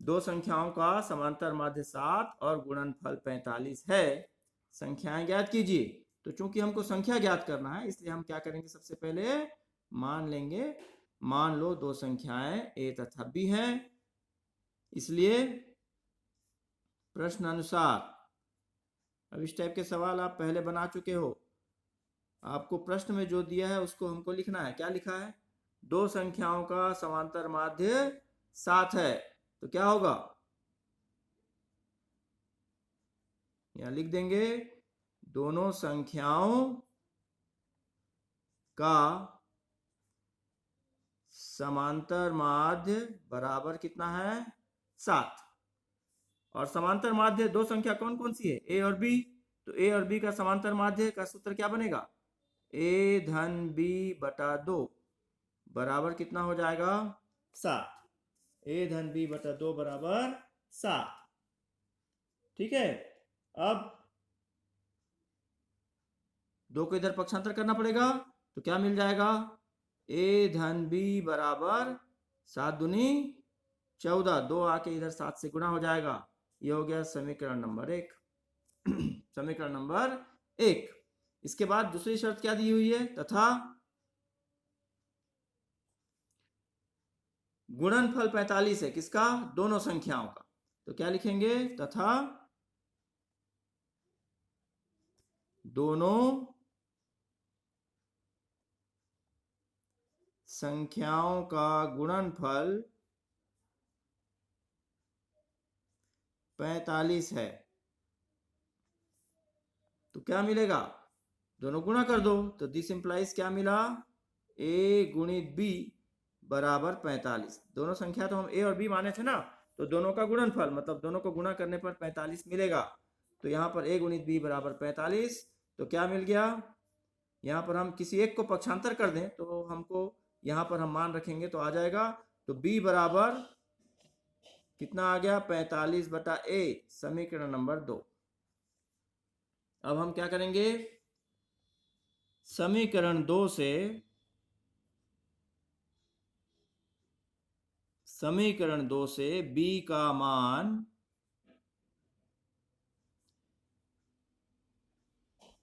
दो संख्याओं का समांतर माध्य 7 और गुणनफल 45 है। संख्याएं ज्ञात कीजिए। तो चूंकि हमको संख्या ज्ञात करना है इसलिए हम क्या करेंगे, सबसे पहले मान लेंगे। मान लो दो संख्याएं a तथा b हैं, इसलिए प्रश्न अनुसार, अब इस टाइप के सवाल आप पहले बना चुके हो, आपको प्रश्न में जो दिया है उसको हमको लिखना है। क्या लिखा है? दो संख्याओं का समांतर माध्य 7 है, तो क्या होगा, यहां लिख देंगे दोनों संख्याओं का समांतर माध्य बराबर कितना है, 7। और समांतर माध्य दो संख्या कौन कौन सी है, ए और बी। तो ए और बी का समांतर माध्य का सूत्र क्या बनेगा, ए धन बी बटा 2 बराबर कितना हो जाएगा, 7। ए धन बी बटा 2 बराबर 7। ठीक है। अब दो को इधर पक्षांतर करना पड़ेगा, तो क्या मिल जाएगा, ए धन बी बराबर 7 दूनी 14, 2 आके इधर 7 से गुणा हो जाएगा। ये हो गया समीकरण नंबर 1। समीकरण नंबर 1। इसके बाद दूसरी शर्त क्या दी हुई है, तथा गुणनफल 45 है, किसका, दोनों संख्याओं का। तो क्या लिखेंगे, तथा दोनों संख्याओं का गुणनफल 45 है। तो क्या मिलेगा, दोनों गुणा कर दो, तो दिस इंप्लाइज क्या मिला, a गुणित b बराबर 45। दोनों संख्या तो हम a और b माने थे ना, तो दोनों का गुणनफल मतलब दोनों को गुणा करने पर 45 मिलेगा। तो यहाँ पर a गुणित b बराबर 45। तो क्या मिल गया, यहाँ पर हम किसी एक को पक्षांतर कर दें तो हमको यहाँ पर हम मान रखेंगे तो आ जाएगा। तो b बराबर कितना आ गया, 45 बटा a, समीकरण नंबर 2। अब हम क्या करेंगे, समीकरण 2 से b का मान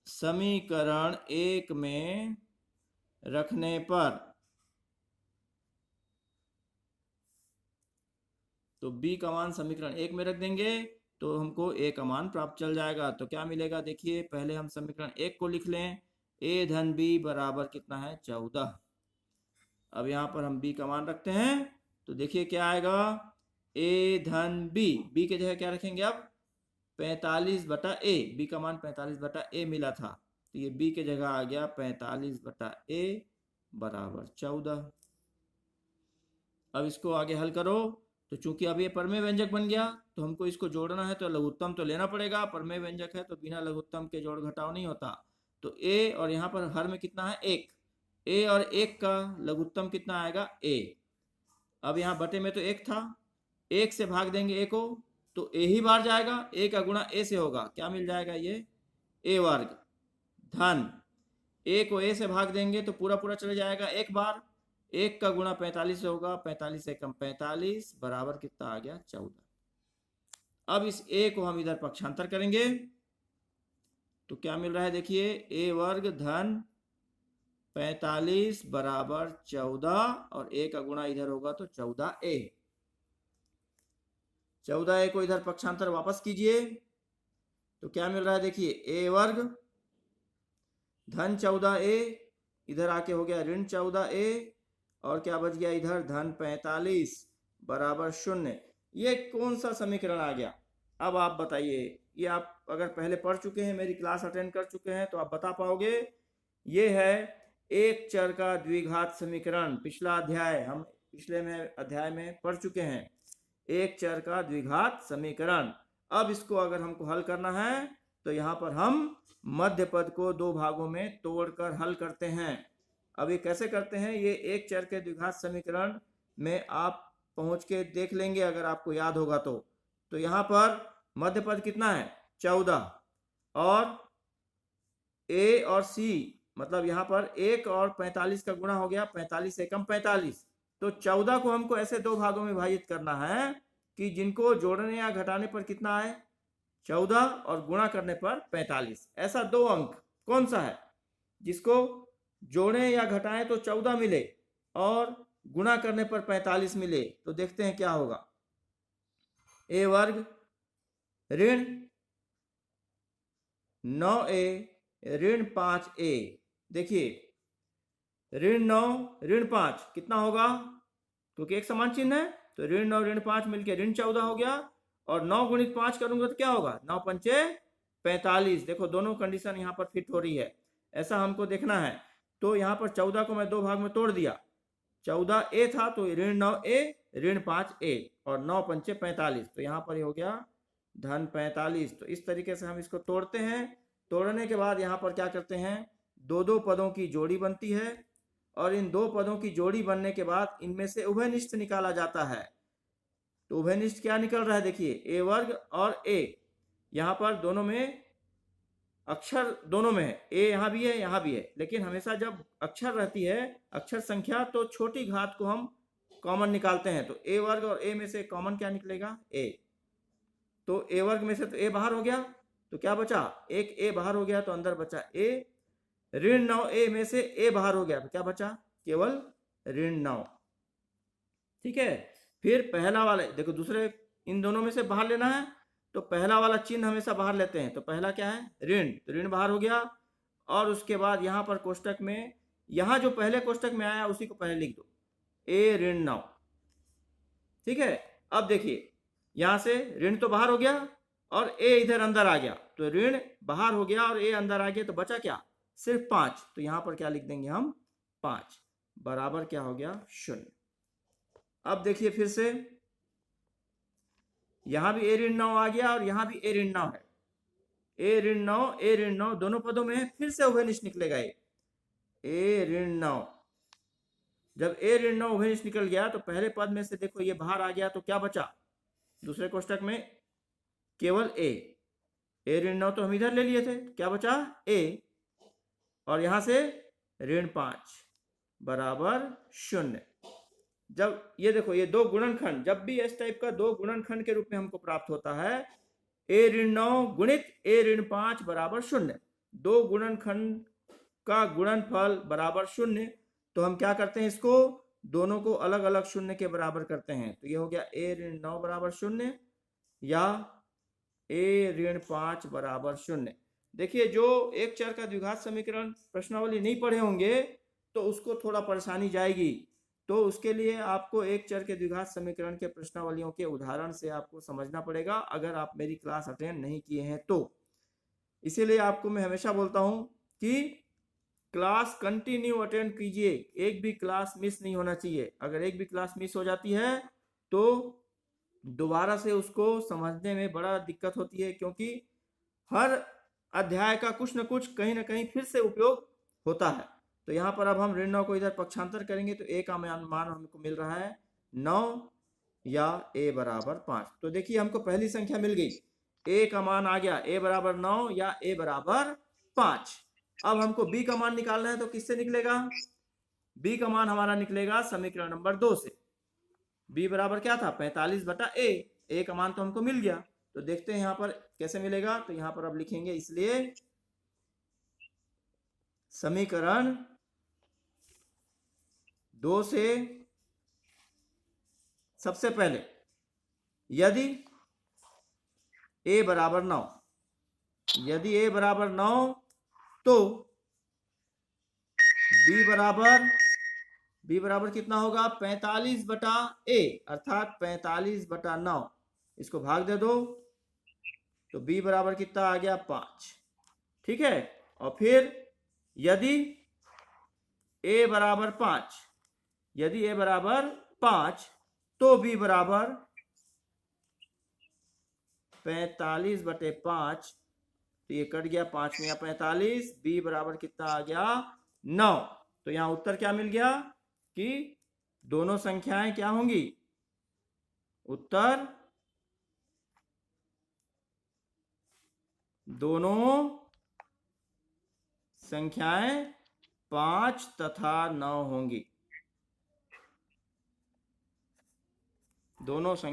समीकरण 1 में रखने पर, तो b का मान समीकरण 1 में रख देंगे तो हमको a का मान प्राप्त चल जाएगा। तो क्या मिलेगा, देखिए पहले हम समीकरण 1 को लिख लें, a धन b बराबर कितना है, 14। अब यहाँ पर हम b का मान रखते हैं, तो देखिए क्या आएगा, a धन b के जगह क्या रखेंगे, अब 45 बटा a, b का मान 45 बटा a मिला था, तो ये b के जगह आ गया 45 बटा a बराबर 14। अब इसको आगे हल करो, तो चूंकि अब ये परमेय व्यंजक बन गया तो हमको इसको जोड़ना है, तो लघुत्तम तो लेना पड़ेगा। परमेय व्यंजक है तो बिना लघुत्तम के जोड़ घटाव नहीं होता। तो a और यहाँ पर हर में कितना है, 1, a और 1 का लघुत्तम कितना आएगा, a। अब यहाँ बटे में तो 1 था, 1 से भाग देंगे a को तो a ही बार जाएगा, a का गुणा a से होगा, क्या मिल जाएगा, ये a वर्ग धन a को a से भाग देंगे तो पूरा पूरा चले जाएगा, एक बार 1 का गुणा 45 से होगा, 45 से कम 45 बराबर कितना आ गया, 14। अब इस a को हम इधर पक्षांतर करेंगे तो क्या मिल रहा है, देखिए a वर्ग धन 45 बराबर 14 और a का गुणा इधर होगा तो 14a। 14a को इधर पक्षांतर वापस कीजिए तो क्या मिल रहा है, देखिए a वर्ग धन 14a, इधर आके हो गया ऋण 14a, और क्या बच गया इधर, धन 45 बराबर 0। ये कौन सा समीकरण आ गया, अब आप बताइए। ये आप अगर पहले पढ़ चुके हैं, मेरी क्लास अटेंड कर चुके हैं, तो आप बता पाओगे। ये है एक चर का द्विघात समीकरण। पिछला अध्याय हम पिछले अध्याय में पढ़ चुके हैं, एक चर का द्विघात समीकरण। अब इसको अगर हमको हल करना है तो यहाँ पर हम मध्य पद को दो भागों में तोड़कर हल करते हैं। अब ये कैसे करते हैं, ये एक चर के द्विघात समीकरण में आप पहुंच के देख लेंगे अगर आपको याद होगा तो यहाँ पर मध्य पद कितना है, 14, और a और c मतलब यहाँ पर 1 और 45 का गुणा हो गया, 45 से कम 45। तो 14 को हमको ऐसे दो भागों में विभाजित करना है कि जिनको जोड़ने या घटाने पर कितना आए 14 और गुणा करने पर 45। ऐसा दो अंक कौन सा है जिसको जोड़ें या घटाएं तो 14 मिले और गुणा करने पर 45 मिले? तो देखते हैं क्या होगा। ए वर्ग ऋण 9a ऋण 5a। देखिए ऋण 9 ऋण 5 कितना होगा, क्योंकि एक समान चिन्ह है तो ऋण 9 ऋण 5 मिलकर ऋण 14 हो गया, और 9 गुणित 5 करूंगा तो क्या होगा 9 पंचे 45। देखो दोनों कंडीशन यहाँ पर फिट हो रही है, ऐसा हमको देखना है। तो यहाँ पर 14 को मैं दो भाग में तोड़ दिया, 14a था तो ऋण 9a ऋण 5a और 9 पंचे 45, तो यहाँ पर हो गया धन 45। तो इस तरीके से हम इसको तोड़ते हैं। तोड़ने के बाद यहाँ पर क्या करते हैं, दो दो पदों की जोड़ी बनती है, और इन दो पदों की जोड़ी बनने के बाद इनमें से उभयनिष्ठ निकाला जाता है। तो उभयनिष्ठ क्या निकल रहा है, देखिए ए वर्ग और ए, यहाँ पर दोनों में अक्षर दोनों में है, ए यहाँ भी है यहाँ भी है, लेकिन हमेशा जब अक्षर रहती है अक्षर संख्या तो छोटी घात को हम कॉमन निकालते हैं। तो ए वर्ग और ए में से कॉमन क्या निकलेगा ए, तो ए वर्ग में से तो ए बाहर हो गया तो क्या बचा, एक ए बाहर हो गया तो अंदर बचा ए। ऋण 9a में से a बाहर हो गया तो क्या बचा, केवल ऋण 9। ठीक है, फिर पहला वाला देखो, दूसरे इन दोनों में से बाहर लेना है तो पहला वाला चिन्ह हमेशा बाहर लेते हैं। तो पहला क्या है ऋण, तो ऋण बाहर हो गया, और उसके बाद यहाँ पर कोष्टक में, यहाँ जो पहले कोष्टक में आया उसी को पहले लिख दो, a ऋण 9। ठीक है, अब देखिए यहाँ से ऋण तो बाहर हो गया और a इधर अंदर आ गया, तो ऋण बाहर हो गया और a अंदर आ गया, तो बचा क्या सिर्फ 5। तो यहां पर क्या लिख देंगे हम 5 बराबर क्या हो गया 0। अब देखिए फिर से यहां भी ए ऋण 9 आ गया और यहां भी ए ऋण 9 है, ए ऋण 9 दोनों पदों में फिर से उभयनिष्ठ निकलेगा ए ऋण 9। जब ए ऋण 9 उभयनिष्ठ निकल गया तो पहले पद में से देखो ये बाहर आ गया तो क्या बचा, दूसरे कोष्टक में केवल ए ऋण 9 तो हम इधर ले लिए थे, क्या बचा ए, और यहां से ऋण 5 बराबर 0। जब ये देखो ये दो गुणनखंड, जब भी इस टाइप का दो गुणनखंड के रूप में हमको प्राप्त होता है, ए ऋण 9 गुणित ए ऋण 5 बराबर 0, दो गुणनखंड का गुणनफल बराबर 0, तो हम क्या करते हैं इसको दोनों को अलग अलग शून्य के बराबर करते हैं। तो ये हो गया ए ऋण 9 बराबर 0 या ए ऋण 5 बराबर 0। देखिए जो एक चर का द्विघात समीकरण प्रश्नावली नहीं पढ़े होंगे तो उसको थोड़ा परेशानी जाएगी, तो उसके लिए आपको एक चर के द्विघात समीकरण के प्रश्नावलियों के उदाहरण से आपको समझना पड़ेगा, अगर आप मेरी क्लास अटेंड नहीं किए हैं तो। इसीलिए आपको मैं हमेशा बोलता हूं कि क्लास कंटिन्यू अटेंड कीजिए, एक भी क्लास मिस नहीं होना चाहिए। अगर एक भी क्लास मिस हो जाती है तो दोबारा से उसको समझने में बड़ा दिक्कत होती है, क्योंकि हर अध्याय का कुछ न कुछ कहीं ना कहीं फिर से उपयोग होता है। तो यहाँ पर अब हम ऋण 9 को इधर पक्षांतर करेंगे तो a का मान हमको मिल रहा है 9 या a बराबर 5। तो देखिए हमको पहली संख्या मिल गई, a का मान आ गया a बराबर 9 या a बराबर 5। अब हमको b का मान निकालना है तो किससे निकलेगा, b का मान हमारा निकलेगा समीकरण नंबर 2 से। b बराबर क्या था 45 बटा a का मान तो हमको मिल गया, तो देखते हैं यहाँ पर कैसे मिलेगा। तो यहाँ पर अब लिखेंगे, इसलिए समीकरण 2 से सबसे पहले यदि a बराबर 9, यदि a बराबर 9 तो b बराबर कितना होगा 45 बटा a, अर्थात 45 बटा 9, इसको भाग दे दो तो b बराबर कितना आ गया 5। ठीक है, और फिर यदि a बराबर 5, यदि a बराबर 5 तो b बराबर 45 बटे 5, तो ये कट गया 5 में या 45, b बराबर कितना आ गया 9। तो यहां उत्तर क्या मिल गया कि दोनों संख्याएं क्या होंगी, उत्तर दोनों संख्याएं 5 तथा 9 होंगी, दोनों संख्या